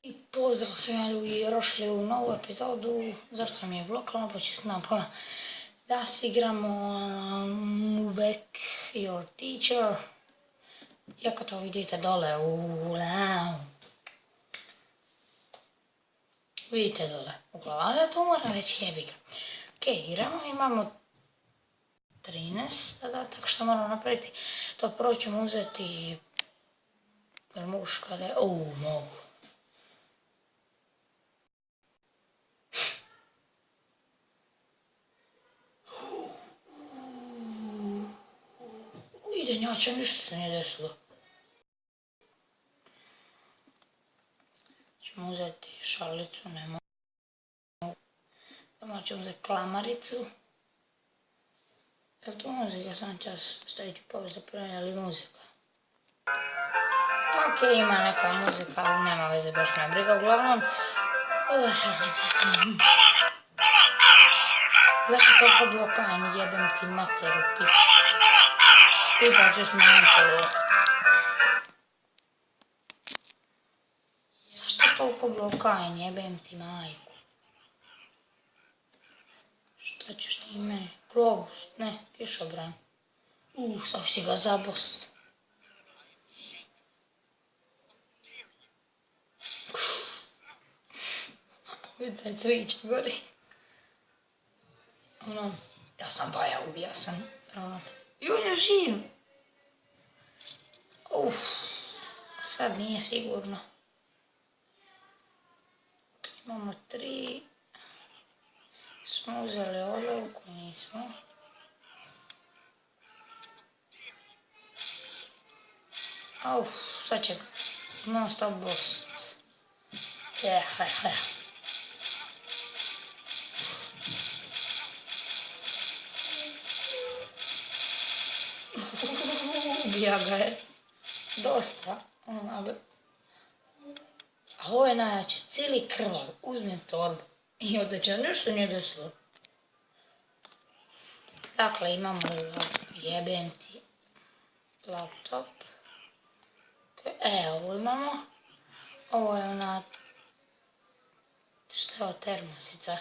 I pozdrav svima ljudi, došli u novu epizodu. Zašto mi je blokano, pa ću znam pa da si igramo Back Your Teacher. Iako to vidite dole vidite dole, uglavnom ja to moram reći, jebi ga. Ok, igramo, imamo 13 zadatak što moramo napraviti. To prvo ćemo uzeti muškare, mogu. Idenjače, ništa se nije desilo. Ćemo uzeti šalicu, ne mogu. Doma ćemo uzeti klamaricu. Je li to muzika? Sam čas stavit ću pauzu da pravim, ali muzika. Ok, ima neka muzika, ali nema veze, baš me briga. Uglavnom... Zašto toliko blokajn, jebem ti materu, pić. Ipak ću smanjiti ovo. Zašto toliko blokajn, jebem ti majku. Šta ćeš ti meni? Globus, ne, kišobran. Sad ću ti ga zabost. Vidite, cviće gori. Ja sam baja ubijasan. I on je živ. Sad nije sigurno. Imamo 3. Smo uzeli olovku, nismo. Sad će non stop bost. Ubija ga je. Dosta. Ali ovo je najjače. Cijeli krvav. Uzmi torbu. I odeće. Ništa nije desilo. Dakle, imamo jebem ti laptop. Ovo imamo. Ovo je ona... Što je ovo termosica?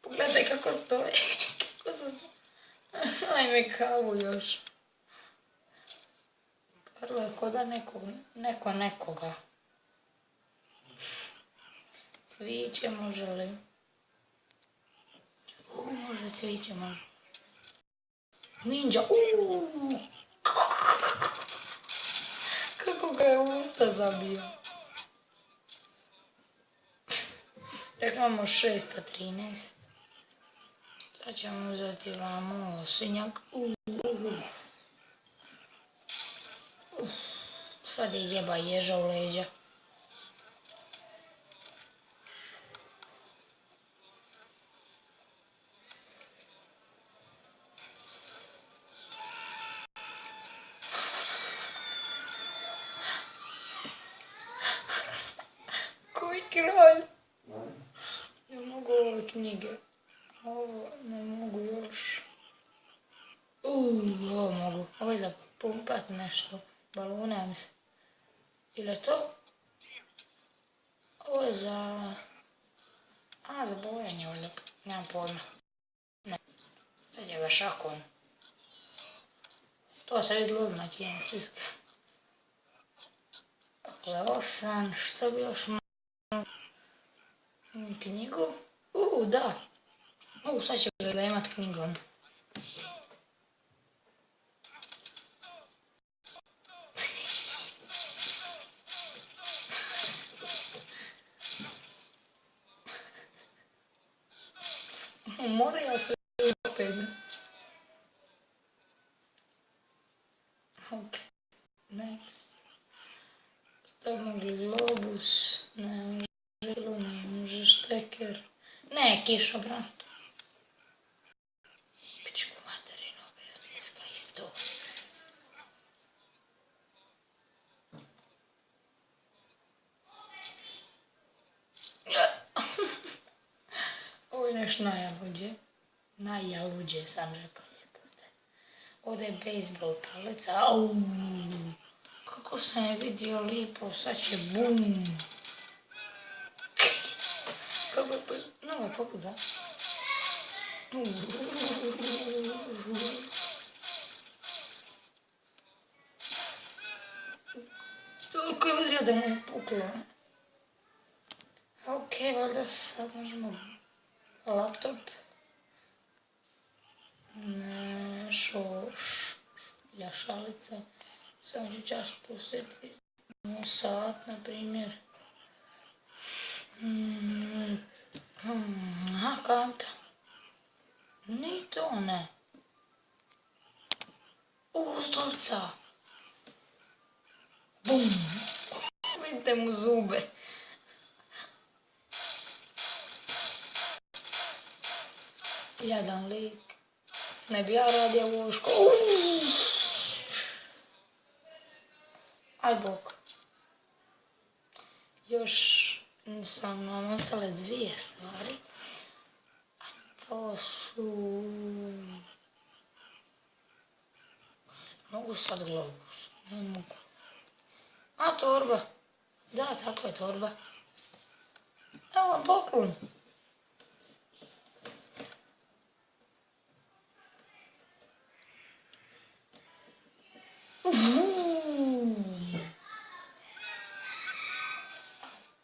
Pogledaj kako stoje. Ajme kavu još. Parlo je ko da neko nekoga. Cviće može li? Može cviće, može. Ninja, kako ga je u usta zabio. Dakle, imamo 613. Sad ćemo uzeti vamo osinjak. Sad je jeba ježa u leđa. Koji kralj? Ja mogu ove knjige. Ovo ne mogu još. Ovo mogu. Ovo je za pumpat nešto. Balune, ja mislim. Ili je to? Ovo je za... za bojanje ovdje. Nemam pojma. Ne. Sad je ga šakom. To se vidilo odmah će jedan stiska. Dakle, 8. Što bi još malo? Knjigu? Da. Sad će ga imat knjigom. Mora ja se opet. Ok, next. Stomagli globus, ne može žilo, ne može šteker. Ne, kišobran. Pičku materinu, bez stiska isto. Ovo je nešto najjaluđe. Najjaluđe sam rekao, jebote. Ovdje je bejsbol palica. Kako sam je vidio lipo, sad će bum. Kako je noga je pokuda. Toliko je udrio da mu je puklo. Ok, valjda sad možemo laptop. Šalica. Samo ću čas pustiti. Sat, na primjer. Aha, kanta. Ni to ne. Stolica. Bum. Vidite mu zube. Jadan lik. Ne bi ja radio u ovoj školu. Aj bok. Još sam nam ostale dvije stvari. A to su... Mogu sad globus. Ne mogu. A, torba. Da, tako je torba. Evo vam poklon.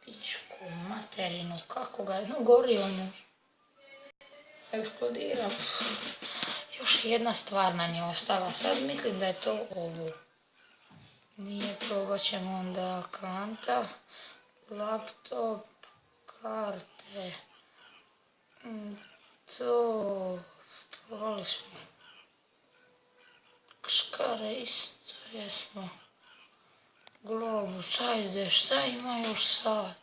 Pičku materinu, kako ga je, no gori on još. Eksplodirao. Još jedna stvar nam je ostala, sad mislim da je to ovo. Nije, probat ćemo onda kanta, laptop, karte. To, probali smo. Škare isto jesmo. Globus, ajde, šta ima još sat?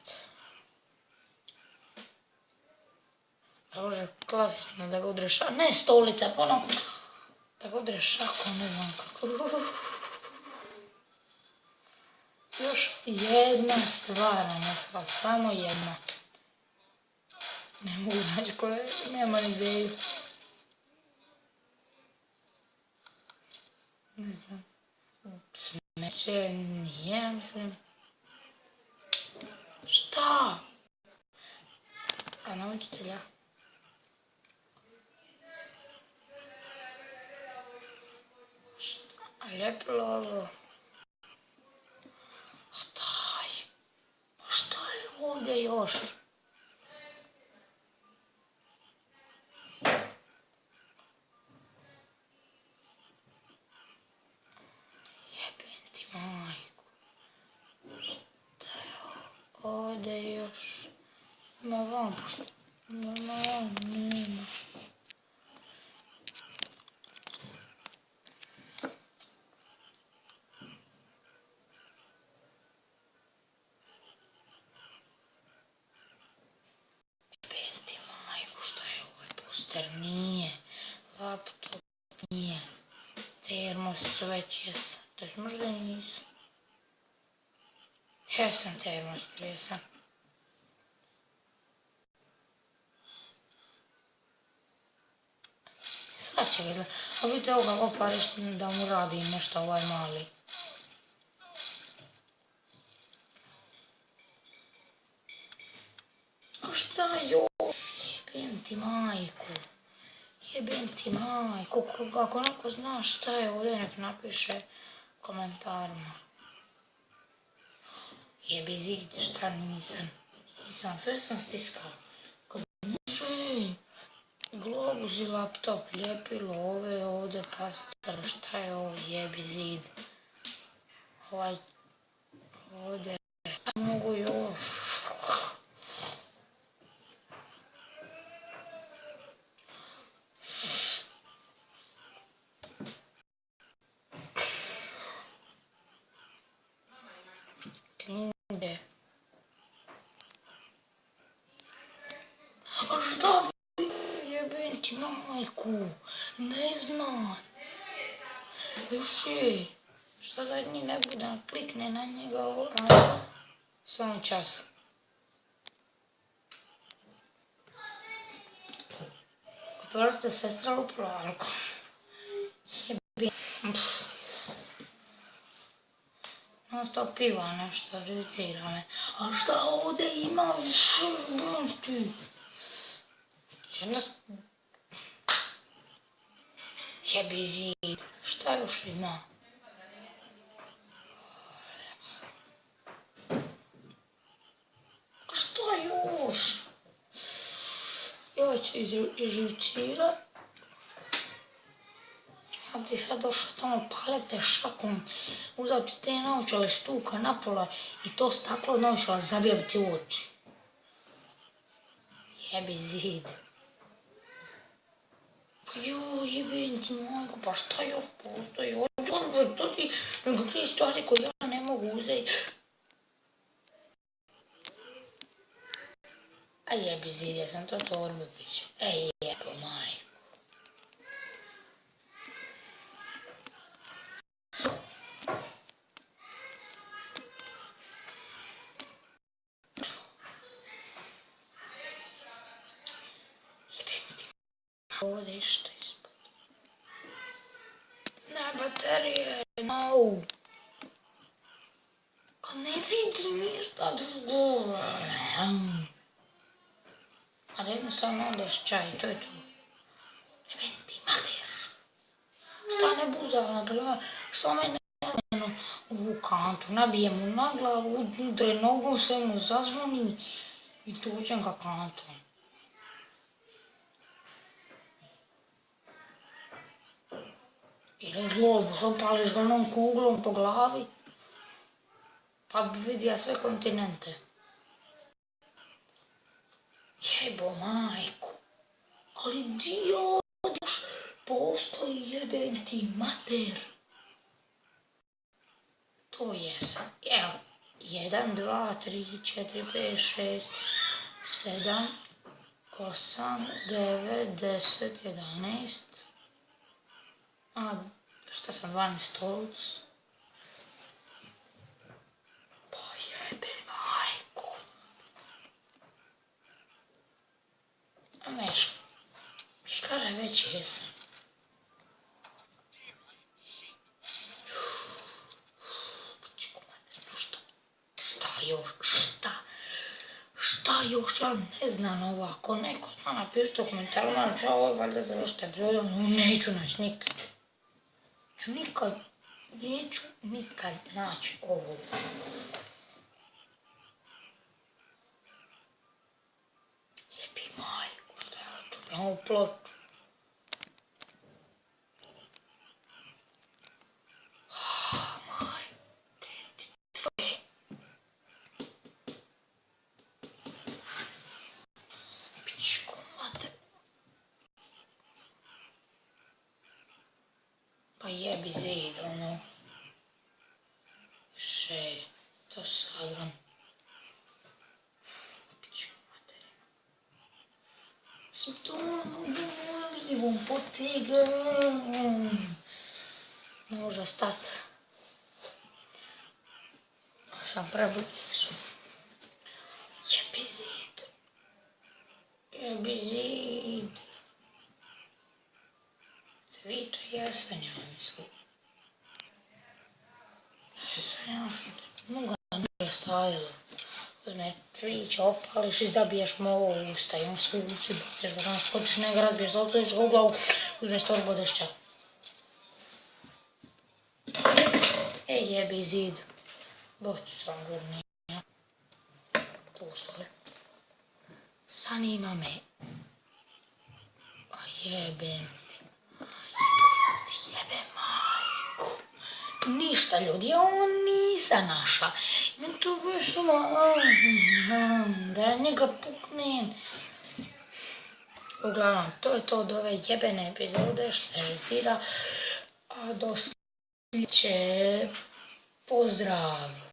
Može klasično da ga udre šakom, ne stolica, ono, da ga udre šakom, ne znam kako. Još jedna stvar nam je sva, samo jedna. Ne mogu naći koja, nema ni ideju. Ne znam. Smeće nije, mislim. Šta? A na učitelja? Šta? Ljepilo ovo. Daj. Šta je ovdje još? Majku, šta je ovdje još? Ima vam, pošto nema. Jebem ti majku, šta je ovaj poster? Nije. Laptop nije. Termos već jesam. To je možda i nisam. Jesam termos, jesam. Sad će ga izgledati. A vidite ovoga opariš da mu radi nešto ovaj mali. A šta još? Jebem ti majku. Jebem ti majku. Ako neko zna šta je ovdje, nek napiše u komentarima. Jebi zid, šta nisam. Sve sam stiskala. Može. Globus i laptop, ljepilo, ove ovdje pastel, šta je ovo, jebi zid. Ovaj, ovdje, mogu još. Knjige. A šta? Jebem ti majku, ne znam. Više, šta zadnji ne bude, klikne na njega, ajde. Samo čas. Prosto sestra upravo. Non sto piva nešto, živcira me. A šta ovdje ima u šrbušti? Jebi zid. Šta još ima? A šta još? Ja ću izživcirat. Ja bi ti sad došao tamo palete šakom, uzao ti te naočale stuka napola i to staklo od naočala zabija bi ti u oči. Jebi zid. Pa joj, jebim ti majko, pa šta još postoji? Odbor, to ti drugi stvari koje ja ne mogu uzeti. A jebi zid, ja sam to torbu piće. Ej jebo majko. Ovdje išto ispod. Na baterije, no. A ne vidi ništa drugo. A da jednostavno odeš čaj, to je to. Jebem ti mater. Šta ne buza, naprimjer, što me ne u kantu, nabije mu na glavu, udre nogom, sve mu zazvoni i dođem ga kantom. Ili globus, opališ ga onom kuglom po glavi, pa bi vidio sve kontinente. Jebo majku, ali di odeš, postoji jebem ti mater. To jesam, evo, 1, 2, 3, 4, 5, 6, 7, 8, 9, 10, 11, a šta sam 12 stolc? Pa jebe majku. A neš, škare već jesam. Šta još, šta još, ja ne znam ovako, neko zna napišite u komentarima, čao, ovo je valjda završite epizodu, neću naći nikad. Neću nikad naći ovo. Jebi majku, šta ja čujem ovu ploču. Pičku mater. Pa jebi zid, ono. To sagan. Pičku materinu. Sam to livom potegam. Ne može stat. Sam preblizu. Jebi zid. Jebi zid. Cviča jesenja, mislim. Jesenja, mnogo nije stajalo. Uzmeš cviće, opališ i zabiješ mu ovo u usta i on se uči, baceš ga tamo skočiš, ne ga razbiješ, zaotvoriš ga u glavu, uzmeš torbu odeš čak. Ej jebi zid. Boću sam gurnija. Posloj. Zanima me. A jebem ti. Jebem majku. Ništa ljudi, ja ovo nisam naša. Men to baš da ja njega puknem. Uglavnom, to je to od ove jebene epizode što se režisira. A do sljedeće. Pozdrav!